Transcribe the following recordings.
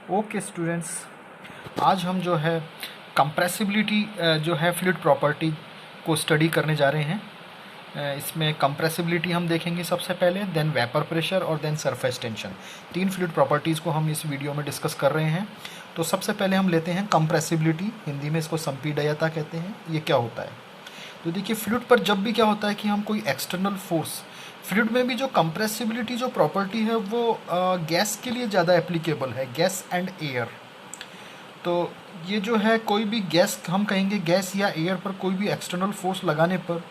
Okay students, आज हम जो है कंप्रेसिबिलिटी जो है फ्लूइड प्रॉपर्टी को स्टडी करने जा रहे हैं। इसमें कंप्रेसिबिलिटी हम देखेंगे सबसे पहले, देन वेपर प्रेशर और देन सरफेस टेंशन। तीन फ्लूइड प्रॉपर्टीज़ को हम इस वीडियो में डिस्कस कर रहे हैं। तो सबसे पहले हम लेते हैं कंप्रेसिबिलिटी, हिंदी में इसको संपीडयता कहते हैं। ये क्या होता है? तो देखिए, फ्लूइड पर जब भी क्या होता है कि हम कोई एक्सटर्नल फोर्स, फ्लूइड में भी जो कंप्रेसिबिलिटी जो प्रॉपर्टी है वो गैस के लिए ज़्यादा एप्लीकेबल है, गैस एंड एयर। तो ये जो है कोई भी गैस, हम कहेंगे गैस या एयर पर कोई भी एक्सटर्नल फोर्स लगाने पर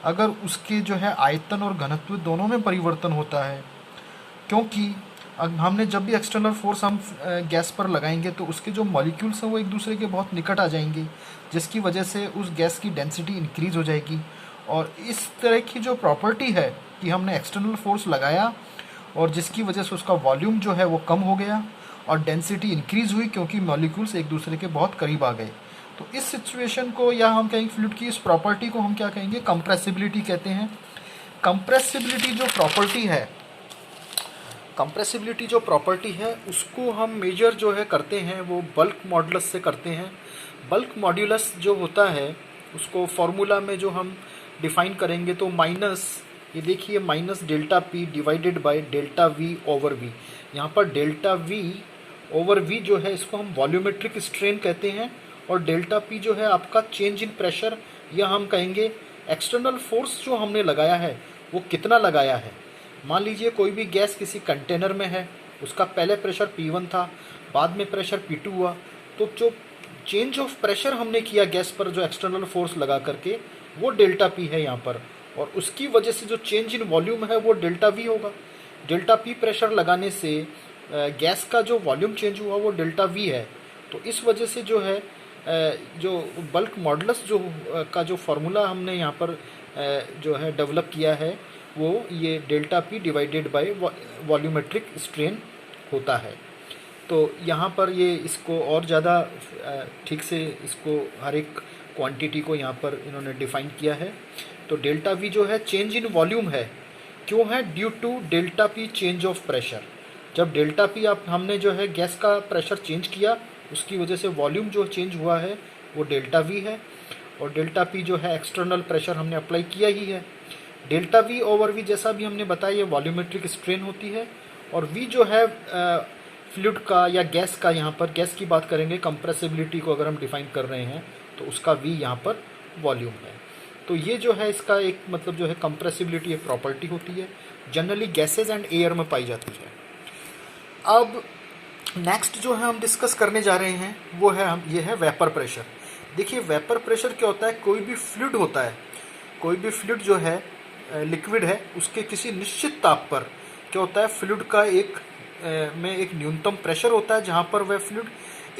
अगर उसके जो है आयतन और घनत्व दोनों में परिवर्तन होता है, क्योंकि हमने जब भी एक्सटर्नल फोर्स हम गैस पर लगाएंगे तो उसके जो मॉलिक्यूल्स हैं वो एक दूसरे के बहुत निकट आ जाएंगे, जिसकी वजह से उस गैस की डेंसिटी इंक्रीज़ हो जाएगी। और इस तरह की जो प्रॉपर्टी है कि हमने एक्सटर्नल फोर्स लगाया और जिसकी वजह से उसका वॉल्यूम जो है वो कम हो गया और डेंसिटी इंक्रीज़ हुई, क्योंकि मॉलिक्यूल्स एक दूसरे के बहुत करीब आ गए। तो इस सिचुएशन को, या हम कहेंगे फ्लूइड की इस प्रॉपर्टी को हम क्या कहेंगे, कंप्रेसिबिलिटी कहते हैं। कंप्रेसिबिलिटी जो प्रॉपर्टी है, कंप्रेसिबिलिटी जो प्रॉपर्टी है उसको हम मेजर जो है करते हैं वो बल्क मॉडुलस से करते हैं। बल्क मॉड्यूलस जो होता है उसको फॉर्मूला में जो हम डिफाइन करेंगे तो माइनस, ये देखिए, minus delta P divided by delta V over V. यहाँ पर डेल्टा वी ओवर वी जो है इसको हम वॉल्यूमेट्रिक स्ट्रेन कहते हैं, और डेल्टा पी जो है आपका चेंज इन प्रेशर, या हम कहेंगे एक्सटर्नल फोर्स जो हमने लगाया है वो कितना लगाया है। मान लीजिए कोई भी गैस किसी कंटेनर में है, उसका पहले प्रेशर P1 था, बाद में प्रेशर P2 हुआ, तो जो चेंज ऑफ प्रेशर हमने किया गैस पर जो एक्सटर्नल फोर्स लगा करके, वो डेल्टा पी है यहाँ पर, और उसकी वजह से जो चेंज इन वॉल्यूम है वो डेल्टा वी होगा। डेल्टा पी प्रेशर लगाने से गैस का जो वॉल्यूम चेंज हुआ वो डेल्टा वी है। तो इस वजह से जो है जो बल्क मॉडुलस जो का जो फार्मूला हमने यहाँ पर जो है डेवलप किया है वो ये delta P divided bye volumetric strain होता है। तो यहाँ पर ये इसको और ज़्यादा ठीक से इसको हर एक क्वांटिटी को यहाँ पर इन्होंने डिफाइन किया है। तो डेल्टा वी जो है चेंज इन वॉल्यूम है, क्यों है? Due to delta P change of pressure. जब डेल्टा पी हमने जो है गैस का प्रेशर चेंज किया, उसकी वजह से वॉल्यूम जो चेंज हुआ है वो डेल्टा वी है, और डेल्टा पी जो है एक्सटर्नल प्रेशर हमने अप्लाई किया ही है। डेल्टा वी ओवर वी जैसा भी हमने बताया, ये वॉल्यूमेट्रिक स्ट्रेन होती है, और वी जो है फ्लूइड का या गैस का, यहाँ पर गैस की बात करेंगे, कंप्रेसिबिलिटी को अगर हम डिफाइन कर रहे हैं तो उसका वी यहाँ पर वॉल्यूम है। तो ये जो है इसका एक मतलब जो है कंप्रेसिबिलिटी एक प्रॉपर्टी होती है, जनरली गैसेज एंड एयर में पाई जाती है। अब नेक्स्ट जो है हम डिस्कस करने जा रहे हैं वो है ये है वेपर प्रेशर। देखिए, वेपर प्रेशर क्या होता है? कोई भी फ्लूइड होता है, कोई भी फ्लूइड जो है लिक्विड है, उसके किसी निश्चित ताप पर क्या होता है, फ्लूइड का में एक न्यूनतम प्रेशर होता है जहाँ पर वह फ्लूइड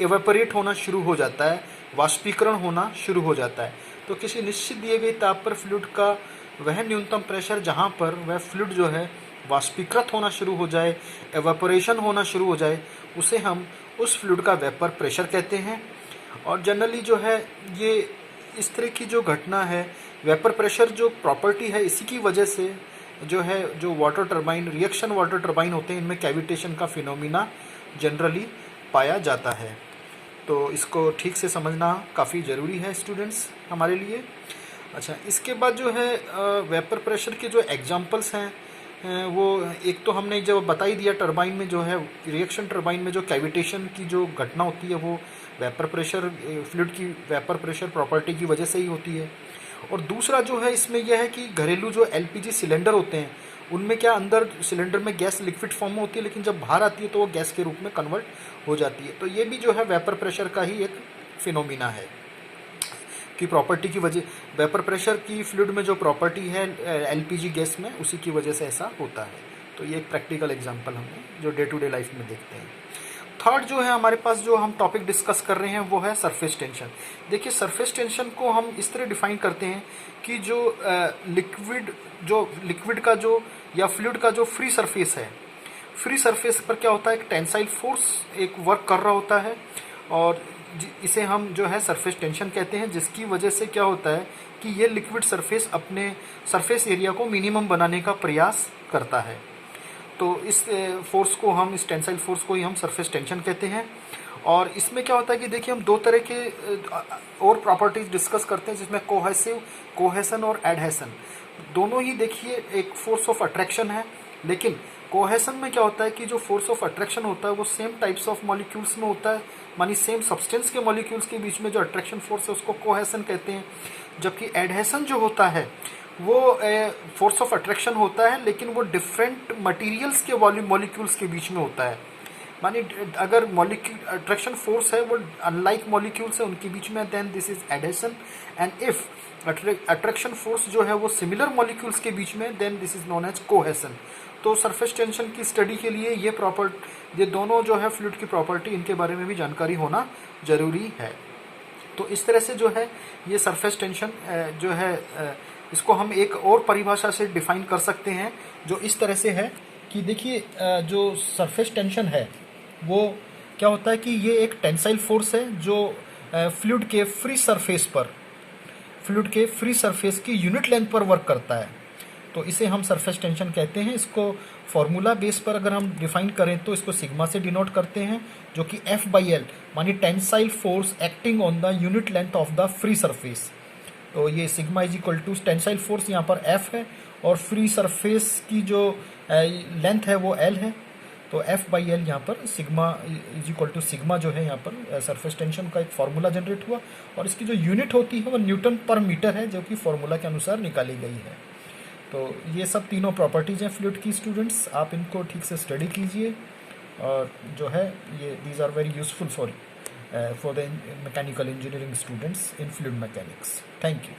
एवेपोरेट होना शुरू हो जाता है, वाष्पीकरण होना शुरू हो जाता है। तो किसी निश्चित दिए गए ताप पर फ्लूइड का वह न्यूनतम प्रेशर जहाँ पर वह फ्लूइड जो है वाष्पीकृत होना शुरू हो जाए, एवेपोरेशन होना शुरू हो जाए, उसे हम उस फ्लूइड का वेपर प्रेशर कहते हैं। और जनरली जो है ये इस तरह की जो घटना है, वेपर प्रेशर जो प्रॉपर्टी है, इसी की वजह से जो है जो water turbine, reaction water turbine होते हैं, इनमें कैविटेशन का फिनोमिना जनरली पाया जाता है। तो इसको ठीक से समझना काफ़ी ज़रूरी है स्टूडेंट्स हमारे लिए। अच्छा, इसके बाद जो है वेपर प्रेशर के जो एग्जांपल्स हैं वो एक तो हमने जब बता ही दिया, टरबाइन में जो है, रिएक्शन टरबाइन में जो कैविटेशन की जो घटना होती है वो वेपर प्रेशर, फ्लूइड की वेपर प्रेशर प्रॉपर्टी की वजह से ही होती है। और दूसरा जो है इसमें यह है कि घरेलू जो एलपीजी सिलेंडर होते हैं उनमें क्या, अंदर सिलेंडर में गैस लिक्विड फॉर्म में होती है, लेकिन जब बाहर आती है तो वो गैस के रूप में कन्वर्ट हो जाती है। तो ये भी जो है वेपर प्रेशर का ही एक फिनोमिना है की प्रॉपर्टी की वजह, वेपर प्रेशर की फ्लूइड में जो प्रॉपर्टी है एलपीजी गैस में, उसी की वजह से ऐसा होता है। तो ये एक प्रैक्टिकल एग्जांपल हमने जो डे टू डे लाइफ में देखते हैं। थर्ड जो है हमारे पास जो हम टॉपिक डिस्कस कर रहे हैं वो है सरफेस टेंशन। देखिए, सरफेस टेंशन को हम इस तरह डिफाइन करते हैं कि जो लिक्विड का जो या फ्लूइड का जो फ्री सरफेस है, फ्री सरफेस पर क्या होता है, एक टेंसाइल फोर्स एक वर्क कर रहा होता है, और इसे हम जो है सरफेस टेंशन कहते हैं, जिसकी वजह से क्या होता है कि ये लिक्विड सरफेस अपने सरफेस एरिया को मिनिमम बनाने का प्रयास करता है। तो इस फोर्स को हम, इस टेंसाइल फोर्स को ही हम सरफेस टेंशन कहते हैं। और इसमें क्या होता है कि देखिए हम दो तरह के और प्रॉपर्टीज डिस्कस करते हैं, जिसमें कोहेसन और एडहेसन दोनों ही देखिए एक फोर्स ऑफ अट्रैक्शन है। लेकिन कोहेसन में क्या होता है कि जो फोर्स ऑफ अट्रैक्शन होता है वो सेम टाइप्स ऑफ मॉलिक्यूल्स में होता है, मानी सेम सब्सटेंस के मॉलिक्यूल्स के बीच में जो अट्रैक्शन फोर्स है उसको कोहेसन कहते हैं। जबकि एडहेसन जो होता है वो फोर्स ऑफ अट्रैक्शन होता है, लेकिन वो डिफरेंट मटेरियल्स के मॉलिक्यूल्स के बीच में होता है। मानी अगर मॉलिक्यूल अट्रैक्शन फोर्स है वो अनलाइक मॉलिक्यूल्स है उनके बीच में, then this is adhesion. And if attraction force जो है वो सिमिलर मॉलिक्यूल्स के बीच में, then this is known as cohesion. तो सरफेस टेंशन की स्टडी के लिए ये दोनों जो है फ्लूइड की प्रॉपर्टी, इनके बारे में भी जानकारी होना जरूरी है। तो इस तरह से जो है ये सरफेस टेंशन जो है इसको हम एक और परिभाषा से डिफाइन कर सकते हैं, जो इस तरह से है कि देखिए जो सरफेस टेंशन है वो क्या होता है कि ये एक टेंसाइल फोर्स है जो फ्लूइड के फ्री सरफेस की यूनिट लेंथ पर वर्क करता है। तो इसे हम सरफेस टेंशन कहते हैं। इसको फॉर्मूला बेस पर अगर हम डिफाइन करें तो इसको सिग्मा से डिनोट करते हैं, जो कि F/L मानी tensile force acting on the unit length of the free surface. तो ये sigma is equal to tensile force यहाँ पर F है और फ्री सरफेस की जो लेंथ है वो L है। तो F/L यहाँ पर sigma is equal to sigma जो है यहाँ पर सरफेस टेंशन का एक फार्मूला जनरेट हुआ, और इसकी जो यूनिट होती है वो न्यूटन पर मीटर है, जो कि फार्मूला के अनुसार निकाली गई है। तो ये सब तीनों प्रॉपर्टीज़ हैं फ्लूइड की स्टूडेंट्स, आप इनको ठीक से स्टडी कीजिए, और जो है ये these are very useful for the mechanical engineering students in fluid mechanics. Thank you.